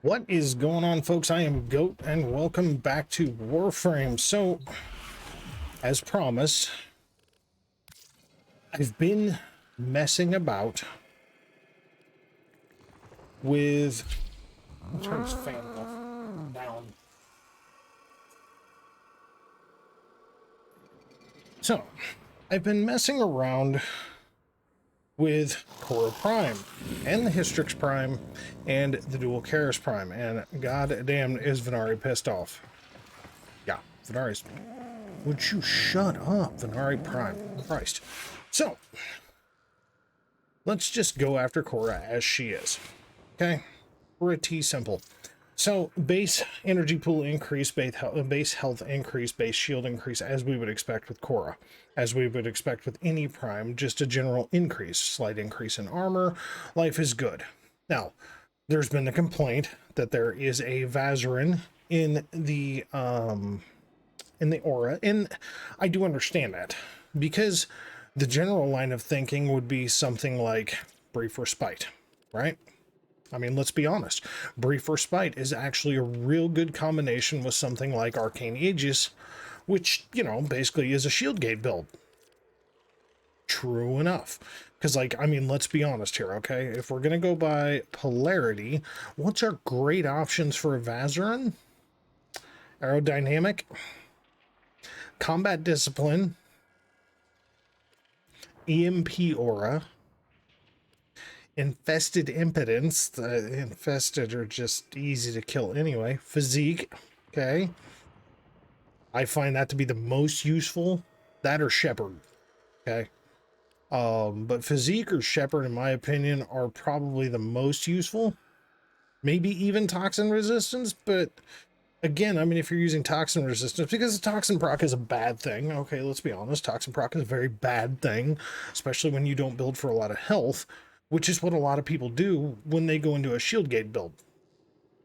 What is going on, folks? I am Goat, and welcome back to Warframe. So, as promised, I've been messing about with... I'll turn this fan down. So, I've been messing around with Khora Prime, and the Hystrix Prime, and the dual Keres Prime, and goddamn is Venari pissed off. Yeah, Venari's... Would you shut up, Venari Prime? Christ. So, let's just go after Khora as she is. Okay? Pretty simple. So, base energy pool increase, base health increase, base shield increase, as we would expect with Khora. As we would expect with any Prime, just a general increase. Slight increase in armor. Life is good. Now, there's been the complaint that there is a Vazarin in the aura, and I do understand that, because the general line of thinking would be something like Brief Respite, right? I mean, let's be honest. Brief Respite is actually a real good combination with something like Arcane Aegis, which, you know, basically is a shield gate build. True enough. Because, like, I mean, let's be honest here, okay? If we're going to go by polarity, what's our great options for a Vazarin? Aerodynamic, Combat Discipline, EMP Aura, Infested Impotence. The infested are just easy to kill anyway. Physique, okay. I find that to be the most useful. That or Shepherd, okay. But Physique or Shepherd, in my opinion, are probably the most useful. Maybe even Toxin Resistance, but again, I mean, if you're using Toxin Resistance, because the Toxin proc is a bad thing, okay, let's be honest, Toxin proc is a very bad thing, especially when you don't build for a lot of health, which is what a lot of people do when they go into a shield gate build.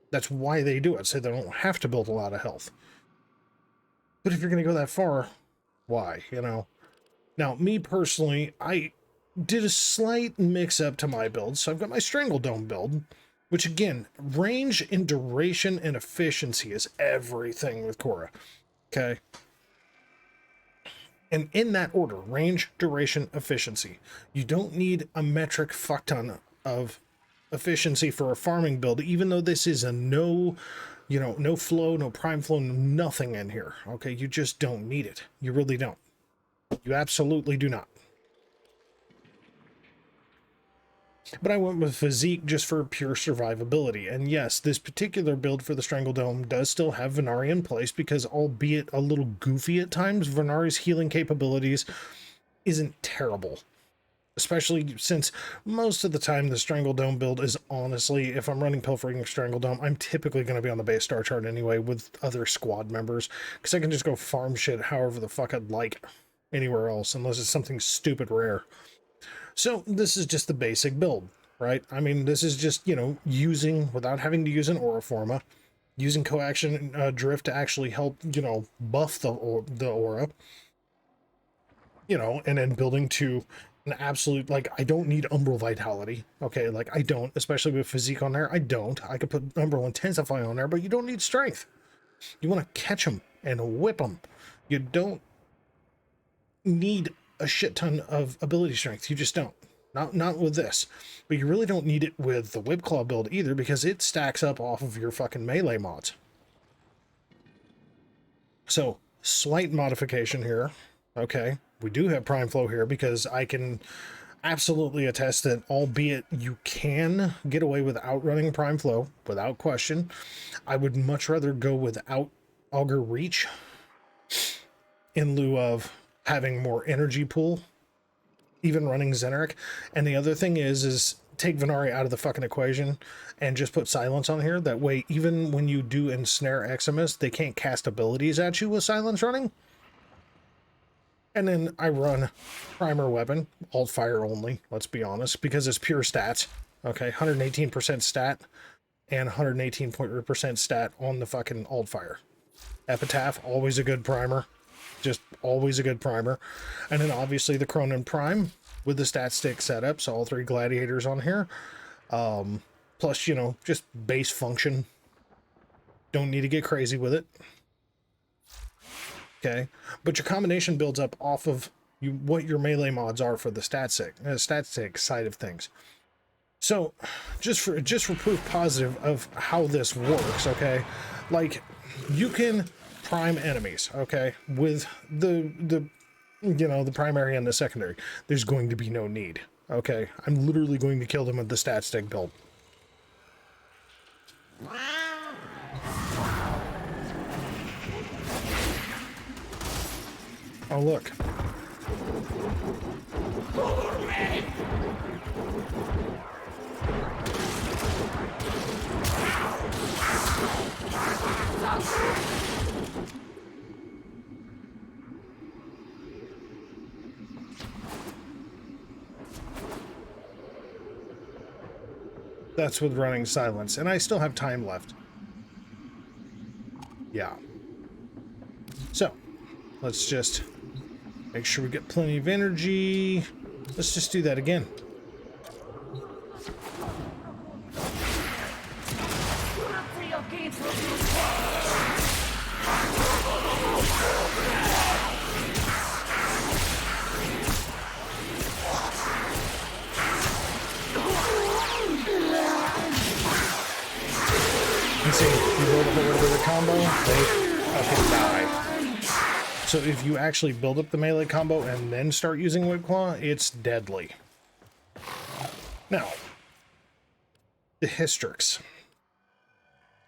That's why they do it, so they don't have to build a lot of health. But if you're going to go that far, why, you know? Now, me personally, I did a slight mix-up to my build, so I've got my Strangle Dome build, which, again, range and duration and efficiency is everything with Khora, okay? And in that order, range, duration, efficiency. You don't need a metric fuck ton of efficiency for a farming build, even though this is a no flow, no prime flow, nothing in here, okay? You just don't need it. You really don't. You absolutely do not. But I went with Physique just for pure survivability. And yes, this particular build for the Strangle Dome does still have Venari in place, because albeit a little goofy at times, Venari's healing capabilities isn't terrible. Especially since most of the time the Strangle Dome build is, honestly, if I'm running Pilfering Strangle Dome, I'm typically going to be on the base star chart anyway with other squad members, because I can just go farm shit however the fuck I'd like anywhere else, unless it's something stupid rare. So this is just the basic build, right? I mean, this is just, you know, using, without having to use an Aura Forma, using Coaction Drift to actually help, you know, buff the Aura, you know, and then building to an absolute, like, I don't need Umbral Vitality, okay? Like, I don't, especially with Physique on there, I don't. I could put Umbral Intensify on there, but you don't need Strength. You want to catch them and whip them. You don't need a shit ton of ability strength. You just don't. Not with this. But you really don't need it with the Whip Claw build either, because it stacks up off of your fucking melee mods. So, slight modification here. Okay, we do have Prime Flow here, because I can absolutely attest that, albeit you can get away without running Prime Flow, without question, I would much rather go without Augur Reach in lieu of having more energy pool, even running Zeneric. And the other thing is take Venari out of the fucking equation and just put Silence on here. That way, even when you do ensnare Eximus, they can't cast abilities at you with Silence running. And then I run Primer Weapon, Alt Fire only, let's be honest, because it's pure stats. Okay, 118% stat and 118% stat on the fucking Alt Fire. Epitaph, always a good primer. Just always a good primer. And then obviously the Cronin Prime with the stat stick setup, so all three gladiators on here. Plus, you know, just base function. Don't need to get crazy with it. Okay, but your combination builds up off of what your melee mods are for the static side of things. So, just for proof positive of how this works, okay, like you can prime enemies, okay, with the you know, the primary and the secondary. There's going to be no need, okay. I'm literally going to kill them with the stat stick build. Oh, look. That's with running silence, and I still have time left. Yeah. So, let's just make sure we get plenty of energy. Let's just do that again. And see, you build up a little bit of combo, they fucking die. So if you actually build up the melee combo and then start using Whip Claw, it's deadly. Now, the Hystrix.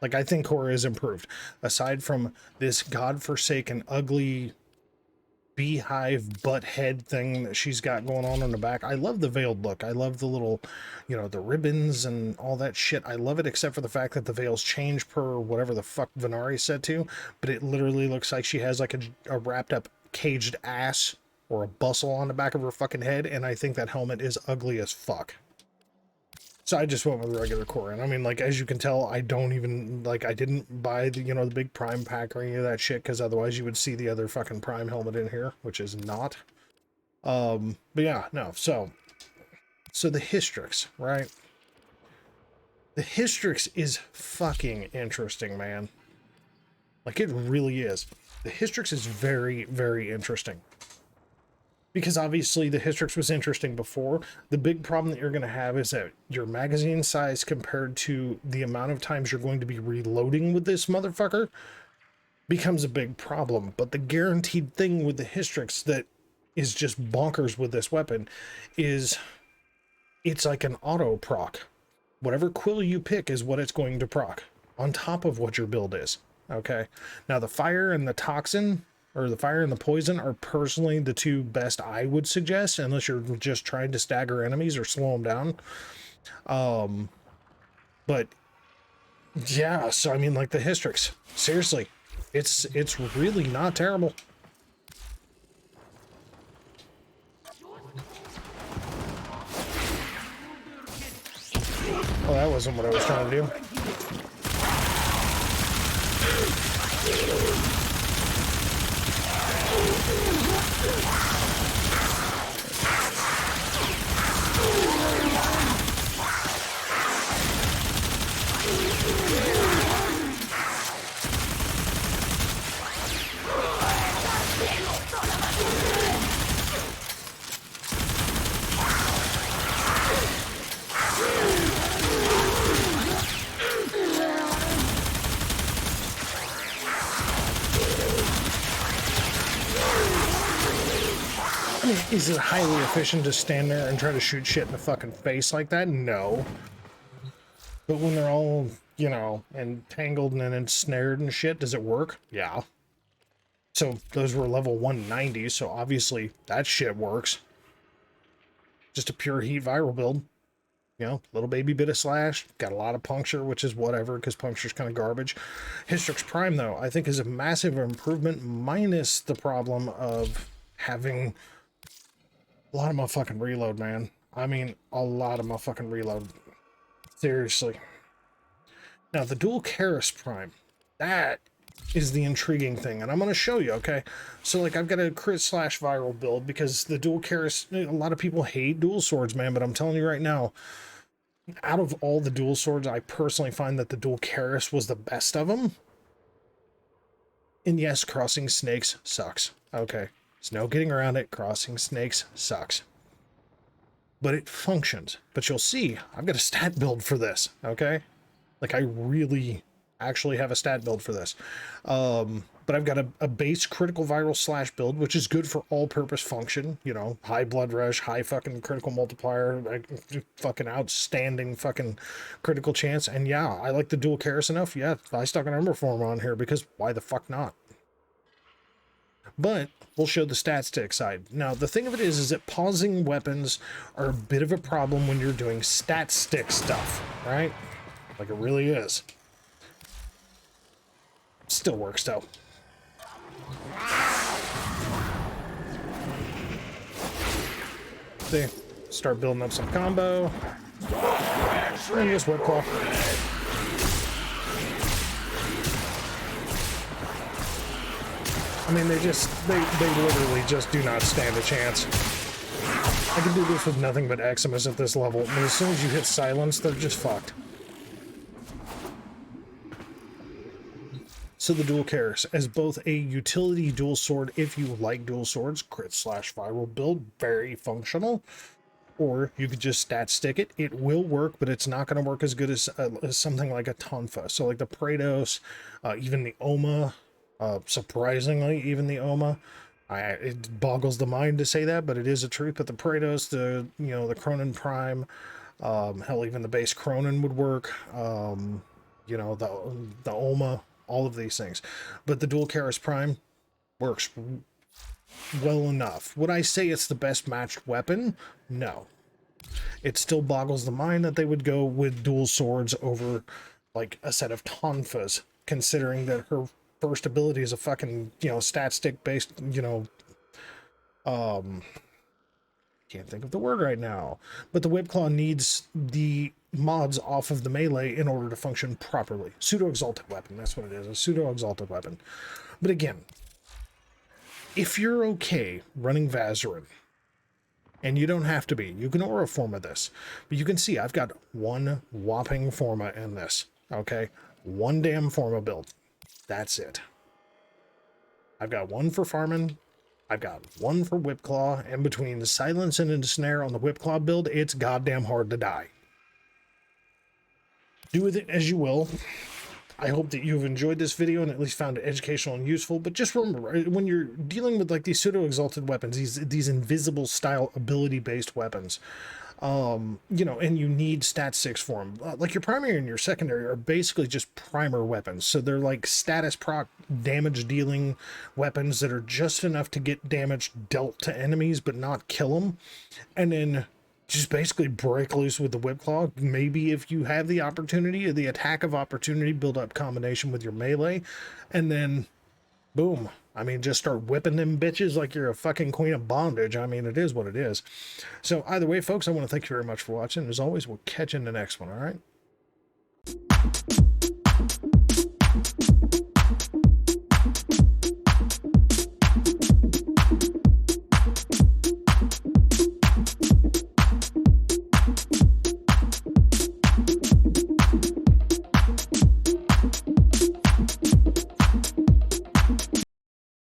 Like, I think Khora is improved. Aside from this godforsaken, ugly beehive butt head thing that she's got going on the back. I love the veiled look. I love the little, you know, the ribbons and all that shit. I love it, except for the fact that the veils change per whatever the fuck Venari said to, but it literally looks like she has like a wrapped up caged ass or a bustle on the back of her fucking head, and I think that helmet is ugly as fuck. So I just went with regular Khora. And I mean, like, as you can tell, I don't even, like, I didn't buy the, you know, the big Prime pack or any of that shit, because otherwise you would see the other fucking Prime helmet in here, which is not. But yeah, no, so the Hystrix, right? The Hystrix is fucking interesting, man. Like, it really is. The Hystrix is very, very interesting. Because obviously the Hystrix was interesting before. The big problem that you're going to have is that your magazine size compared to the amount of times you're going to be reloading with this motherfucker becomes a big problem. But the guaranteed thing with the Hystrix that is just bonkers with this weapon is it's like an auto proc. Whatever quill you pick is what it's going to proc on top of what your build is. Okay. Now the fire and the toxin, or the fire and the poison, are personally the two best I would suggest, unless you're just trying to stagger enemies or slow them down. But yeah, so I mean, like, the Hystrix, seriously, it's really not terrible. Well, that wasn't what I was trying to do. I mean, is it highly efficient to stand there and try to shoot shit in the fucking face like that? No. But when they're all, you know, entangled and ensnared and shit, does it work? Yeah. So those were level 190, so obviously that shit works. Just a pure heat viral build. You know, little baby bit of slash, got a lot of puncture, which is whatever, because puncture's kind of garbage. Hystrix Prime, though, I think is a massive improvement, minus the problem of having a lot of my fucking reload, man. I mean, a lot of my fucking reload. Seriously. Now, the dual Keres Prime, that is the intriguing thing, and I'm going to show you, okay? So, like, I've got a crit slash viral build, because the dual Keres, a lot of people hate dual swords, man, but I'm telling you right now, Out of all the dual swords, I personally find that the dual Keres was the best of them. And yes, crossing snakes sucks. Okay, there's no getting around it. Crossing snakes sucks. But it functions. But you'll see, I've got a stat build for this, okay? Like, I really actually have a stat build for this. But I've got a base critical viral slash build, which is good for all-purpose function. You know, high blood rush, high fucking critical multiplier, like, fucking outstanding fucking critical chance. And yeah, I like the dual Keres enough. Yeah, I stuck an Ember Form on here because why the fuck not? But we'll show the stat stick side. Now, the thing of it is that pausing weapons are a bit of a problem when you're doing stat stick stuff, right? Like, it really is. Still works, though. See? Start building up some combo. And just whip claw. I mean, they literally just do not stand a chance. I can do this with nothing but Eximus at this level, but as soon as you hit silence, they're just fucked. So the dual Keres, as both a utility dual sword, if you like dual swords, crit slash viral build, very functional. Or you could just stat stick it. It will work, but it's not going to work as good as something like a Tonfa. So like the Praetos, even the Oma, surprisingly, even the Oma. It boggles the mind to say that, but it is a truth. But the Praetos, the Cronin Prime, hell, even the base Cronin would work. The Oma, all of these things. But the dual Keres Prime works well enough. Would I say it's the best matched weapon? No. It still boggles the mind that they would go with dual swords over like a set of Tonfas, considering that her first ability is a fucking, stat stick based, can't think of the word right now. But the Whip Claw needs the mods off of the melee in order to function properly. Pseudo-exalted weapon, that's what it is, a pseudo-exalted weapon. But again, if you're okay running Vazarin, and you don't have to be, you can aura forma this, but you can see I've got one whopping forma in this, okay? One damn forma build. That's it. I've got one for farming, I've got one for Whip Claw, and between the silence and ensnare on the Whip Claw build, it's goddamn hard to die. Do with it as you will. I hope that you've enjoyed this video and at least found it educational and useful. But just remember, when you're dealing with like these pseudo-exalted weapons, these invisible style ability-based weapons, and you need stat 6 for them. Like your primary and your secondary are basically just primer weapons. So they're like status proc damage dealing weapons that are just enough to get damage dealt to enemies but not kill them. And then just basically break loose with the Whip Claw. Maybe if you have the opportunity or the attack of opportunity, build up combination with your melee, and then boom. I mean, just start whipping them bitches like you're a fucking queen of bondage. I mean, it is what it is. So either way, folks, I want to thank you very much for watching. As always, we'll catch you in the next one, all right?